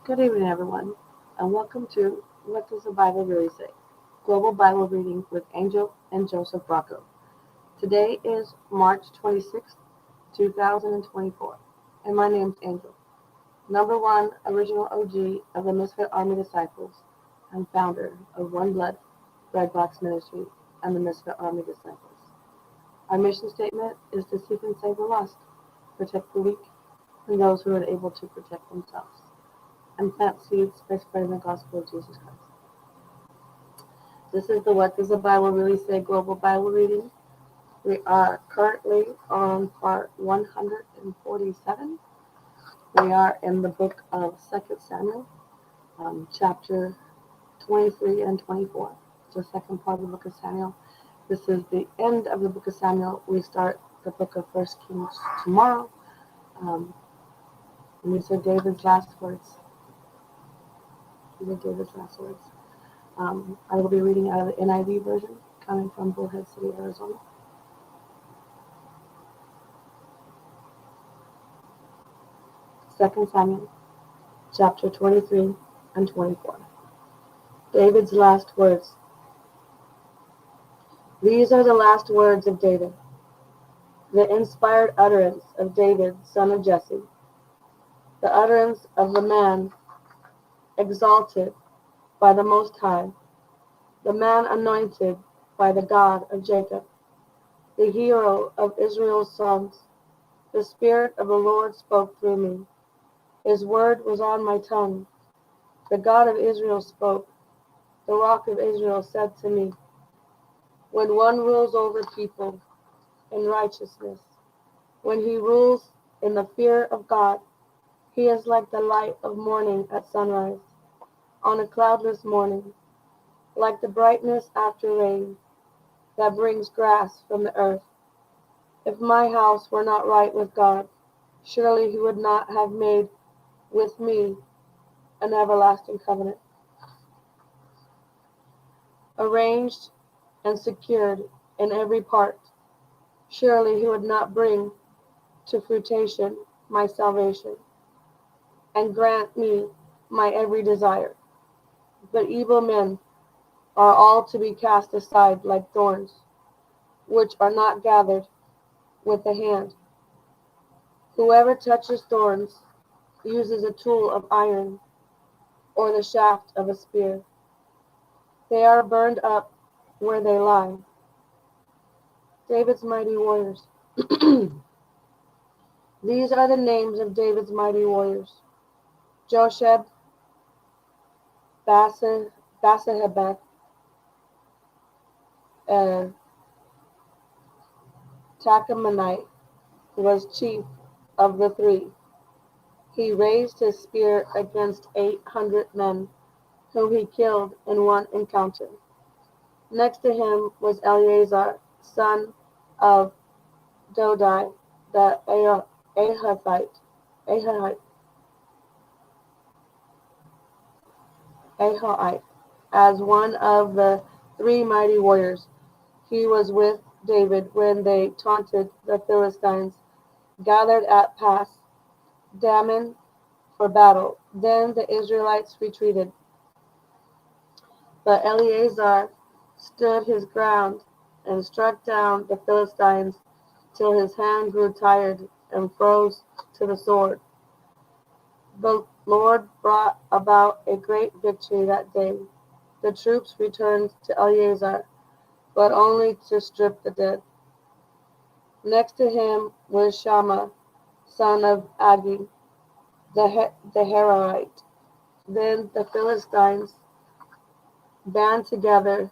Good evening, everyone, and welcome to What Does the Bible Really Say? Global Bible Reading with Angel and Joseph Rocco. Today is March 26th, 2024, and my name's Angel, number one original OG of the Misfit Army Disciples and founder of Oneblood, Red Box Ministry, and the Misfit Army Disciples. Our mission statement is to seek and save the lost, protect the weak, and those who are able to protect themselves, and plant seeds by spreading the gospel of Jesus Christ. This is the What Does the Bible Really Say Global Bible Reading. We are currently on part 147. We are in the book of 2 Samuel, chapter 23 and 24. The second part of the book of Samuel. This is the end of the book of Samuel. We start the book of 1 Kings tomorrow. And these are David's last words. I will be reading out of the NIV version, coming from Bullhead City, Arizona. 2 Samuel, chapter 23 and 24. David's last words. These are the last words of David, the inspired utterance of David, son of Jesse, the utterance of the man exalted by the Most High, the man anointed by the God of Jacob, the hero of Israel's sons. The Spirit of the Lord spoke through me. His word was on my tongue. The God of Israel spoke. The Rock of Israel said to me, when one rules over people in righteousness, when he rules in the fear of God, he is like the light of morning at sunrise, on a cloudless morning, like the brightness after rain that brings grass from the earth. If my house were not right with God, surely he would not have made with me an everlasting covenant, arranged and secured in every part. Surely he would not bring to fruition my salvation, and grant me my every desire. But evil men are all to be cast aside like thorns, which are not gathered with the hand. Whoever touches thorns uses a tool of iron or the shaft of a spear. They are burned up where they lie. David's mighty warriors. These are the names of David's mighty warriors: Josheb, Basahebeth, and Tachmonite was chief of the three. He raised his spear against 800 men, whom he killed in one encounter. Next to him was Eleazar, son of Dodai, the Ahohite, as one of the three mighty warriors. He was with David when they taunted the Philistines, gathered at Pas Dammim for battle. Then the Israelites retreated. But Eleazar stood his ground and struck down the Philistines till his hand grew tired and froze to the sword. The Lord brought about a great victory that day. The troops returned to Eleazar, but only to strip the dead. Next to him was Shammah, son of Agi, the Hararite. Then the Philistines band together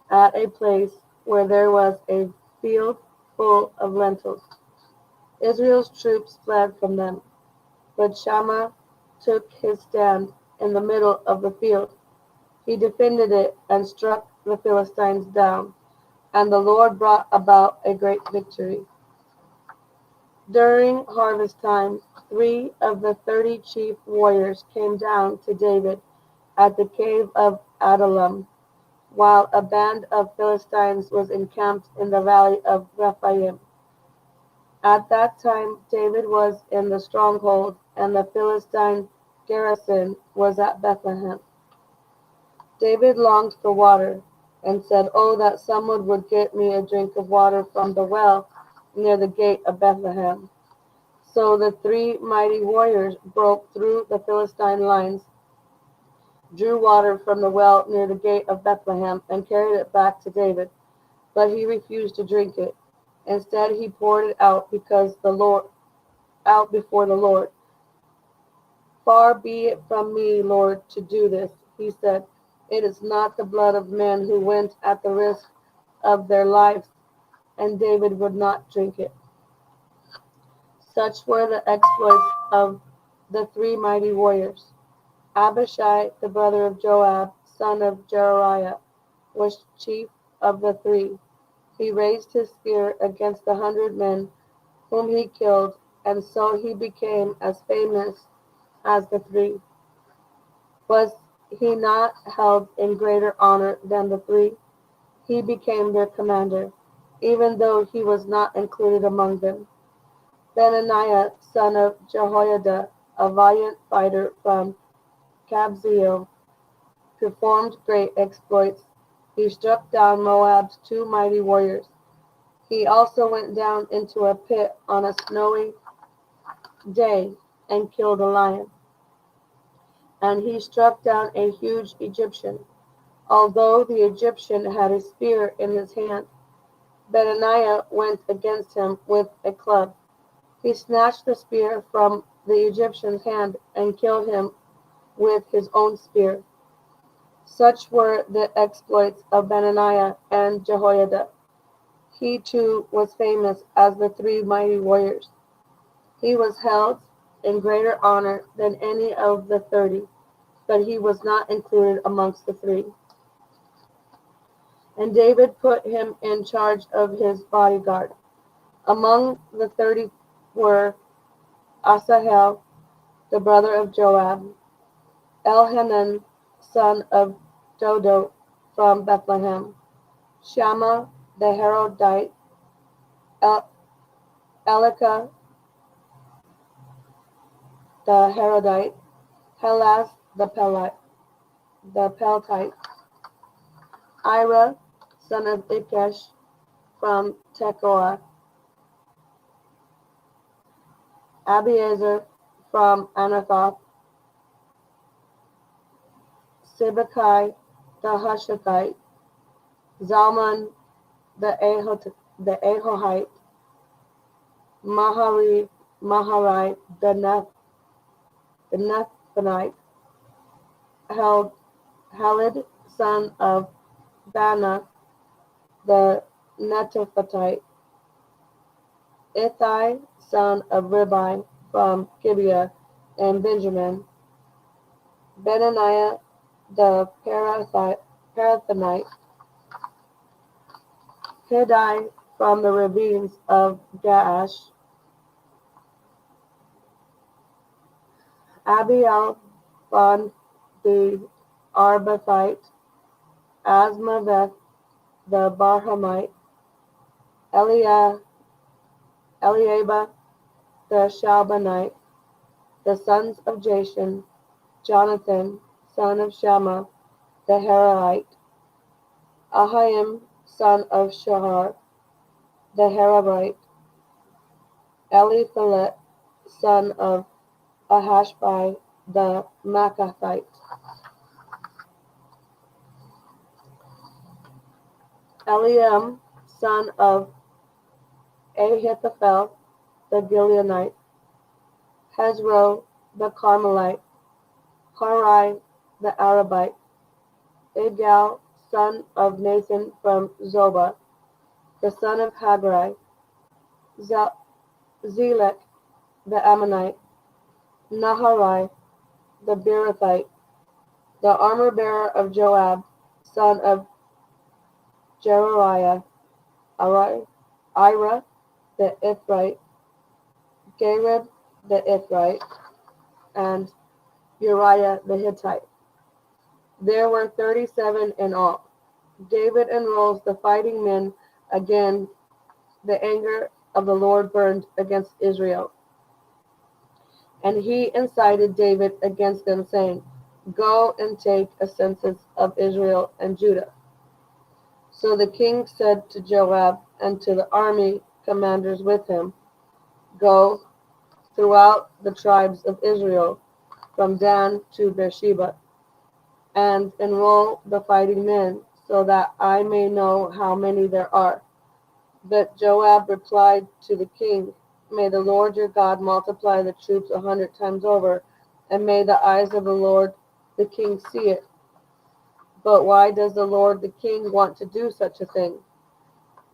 at a place where there was a field full of lentils. Israel's troops fled from them, but Shammah took his stand in the middle of the field. He defended it and struck the Philistines down, and the Lord brought about a great victory. During harvest time, 3 of the 30 chief warriors came down to David at the cave of Adullam, while a band of Philistines was encamped in the valley of Rephaim. At that time David was in the stronghold, and the Philistine garrison was at Bethlehem. David longed for water, and said, "Oh, that someone would get me a drink of water from the well near the gate of Bethlehem." So the three mighty warriors broke through the Philistine lines, drew water from the well near the gate of Bethlehem, and carried it back to David. But he refused to drink it. Instead, he poured it out before the Lord. "Far be it from me, Lord, to do this," he said. "It is not the blood of men who went at the risk of their lives," and David would not drink it. Such were the exploits of the three mighty warriors. Abishai, the brother of Joab, son of Zeruiah, was chief of the three. He raised his spear against 100 men, whom he killed, and so he became as famous as the three. Was he not held in greater honor than the three? He became their commander, even though he was not included among them. Benaiah, son of Jehoiada, a valiant fighter from Kabzeel, performed great exploits. He struck down Moab's two mighty warriors. He also went down into a pit on a snowy day and killed a lion. And he struck down a huge Egyptian. Although the Egyptian had a spear in his hand, Benaiah went against him with a club. He snatched the spear from the Egyptian's hand and killed him with his own spear. Such were the exploits of Benaiah and Jehoiada. He too was famous as the three mighty warriors. He was held in greater honor than any of the 30, but he was not included amongst the three. And David put him in charge of his bodyguard. Among the 30 were Asahel, the brother of Joab, Elhanan, son of Dodo from Bethlehem, Shammah the Harodite, Elika the Harodite, Helaz the Peltite, Ira, son of Ikesh from Tekoa, Abiezer from Anathoth, Sibbecai the Hushathite, Zalman the Ahohite, Maharai the Nethanite, Halid, son of Bana the Netophathite, Ithai, son of Ribai from Gibeah and Benjamin, Benaniah the Parathonite, Hiddai from the ravines of Gaash, Abiel from the Arbathite, Asmaveth the Barhamite, Eliaba the Shalbanite, the sons of Jashan, Jonathan, son of Shammah the Hararite, Ahiam, son of Shahar the Hararite, Eliphalet, son of Ahashbai the Maacathite, Eliam, son of Ahithophel the Gileonite, Hezro the Carmelite, Harai the Arabite, Igal, son of Nathan from Zobah, the son of Haggai, Zelek the Ammonite, Naharai the Beerothite, the armor-bearer of Joab, son of Zeruiah, Ira the Ithrite, Gareb the Ithrite, and Uriah the Hittite. There were 37 in all. David enrolls the fighting men again. The anger of the Lord burned against Israel. And he incited David against them, saying, Go and take a census of Israel and Judah. So the king said to Joab and to the army commanders with him, Go throughout the tribes of Israel, from Dan to Beersheba, and enroll the fighting men, so that I may know how many there are. But Joab replied to the king, May the Lord your God multiply the troops 100 times over, and may the eyes of the Lord the king see it. But why does the Lord the king want to do such a thing?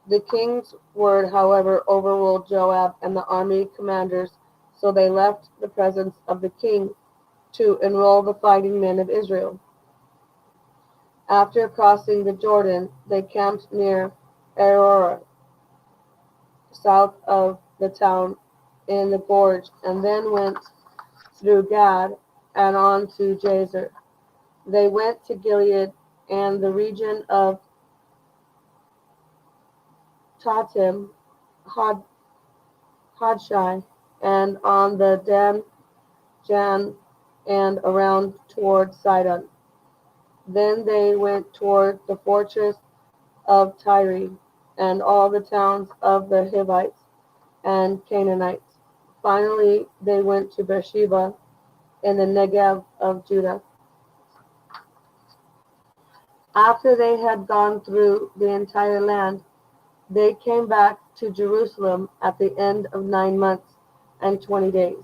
The king's word, however, overruled Joab and the army commanders, so they left the presence of the king to enroll the fighting men of Israel. After crossing the Jordan, they camped near Aroer, south of the town in the gorge, and then went through Gad and on to Jazer. They went to Gilead and the region of Tatim, Hodshai, and on the Dan, Jan, and around toward Sidon. Then they went toward the fortress of Tyre, and all the towns of the Hivites and Canaanites. Finally, they went to Beersheba in the Negev of Judah. After they had gone through the entire land, they came back to Jerusalem at the end of 9 months and 20 days.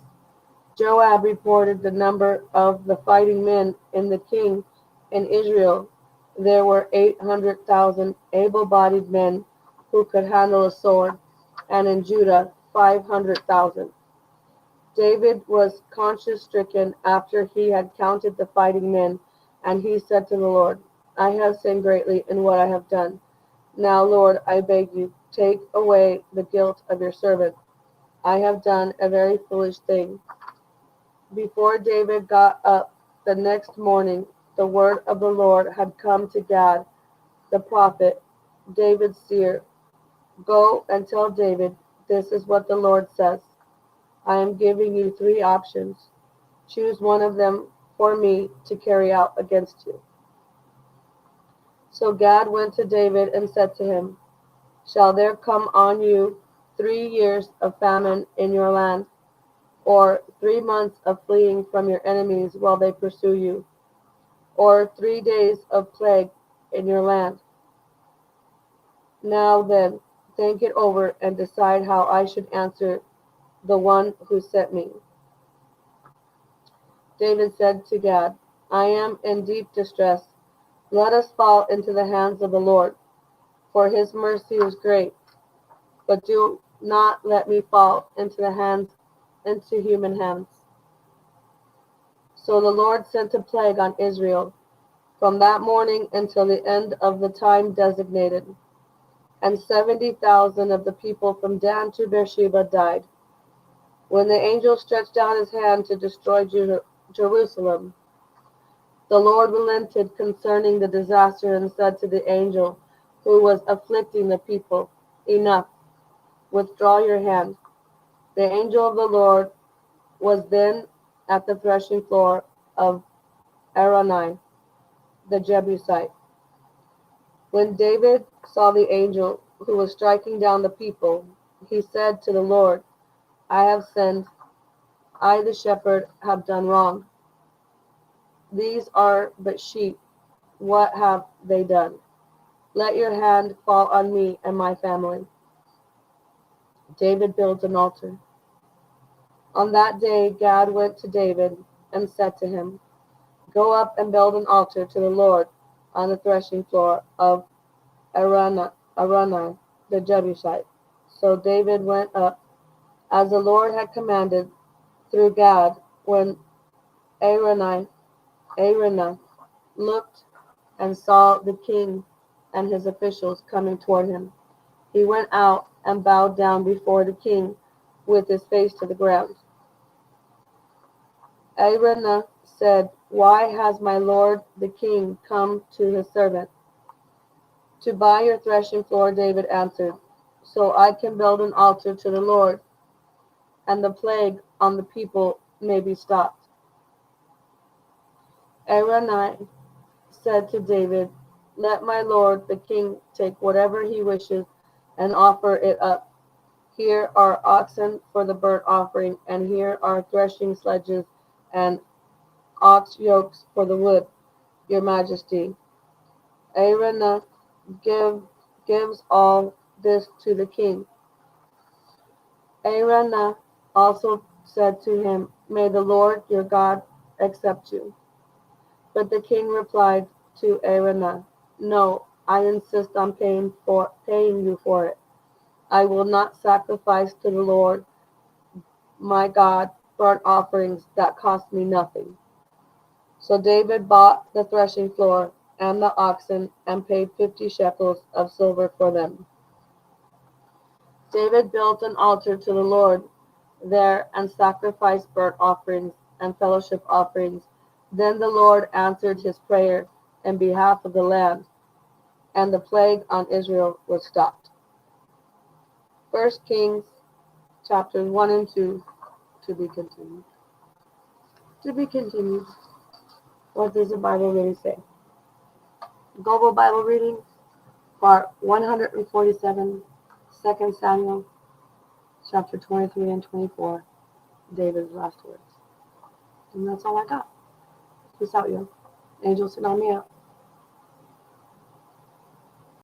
Joab reported the number of the fighting men in the king in Israel. There were 800,000 able-bodied men who could handle a sword, and in Judah 500,000. David was conscience-stricken after he had counted the fighting men, and he said to the Lord, I have sinned greatly in what I have done. Now, Lord, I beg you, take away the guilt of your servant. I have done a very foolish thing. Before David got up the next morning, the word of the Lord had come to Gad, the prophet, David's seer. Go and tell David, this is what the Lord says. I am giving you 3 options. Choose one of them for me to carry out against you. So Gad went to David and said to him, Shall there come on you 3 years of famine in your land, or 3 months of fleeing from your enemies while they pursue you, or 3 days of plague in your land? Now then, think it over and decide how I should answer the one who sent me. David said to Gad, I am in deep distress. Let us fall into the hands of the Lord, for his mercy is great. But do not let me fall into human hands. So the Lord sent a plague on Israel from that morning until the end of the time designated, and 70,000 of the people from Dan to Beersheba died. When the angel stretched out his hand to destroy Jerusalem, the Lord relented concerning the disaster and said to the angel who was afflicting the people, Enough, withdraw your hand. The angel of the Lord was then at the threshing floor of Araunah, the Jebusite. When David saw the angel who was striking down the people, he said to the Lord, I have sinned. I, the shepherd, have done wrong. These are but sheep. What have they done? Let your hand fall on me and my family. David builds an altar. On that day, Gad went to David and said to him, Go up and build an altar to the Lord on the threshing floor of Araunah, the Jebusite. So David went up, as the Lord had commanded, through Gad. When Araunah looked and saw the king and his officials coming toward him, he went out and bowed down before the king with his face to the ground. Araunah said, Why has my lord the king come to his servant? To buy your threshing floor, David answered, so I can build an altar to the Lord. And the plague on the people may be stopped. Araunah said to David, "Let my lord the king take whatever he wishes and offer it up. Here are oxen for the burnt offering, and here are threshing sledges and ox yokes for the wood, your majesty." Araunah gives all this to the king. Araunah also said to him, "May the Lord your God accept you." But the king replied to Araunah, "No, I insist on paying you for it. I will not sacrifice to the Lord my God burnt offerings that cost me nothing." So David bought the threshing floor and the oxen and paid 50 shekels of silver for them. David built an altar to the Lord there and sacrificed burnt offerings and fellowship offerings. Then the Lord answered his prayer in behalf of the land, and the plague on Israel was stopped. 1 Kings chapters 1 and 2, to be continued. To be continued. What does the Bible really say? Global Bible reading, part 147, 2 Samuel chapter 23 and 24, David's last words. And that's all I got. Peace out, yo. Angel, sit on me out.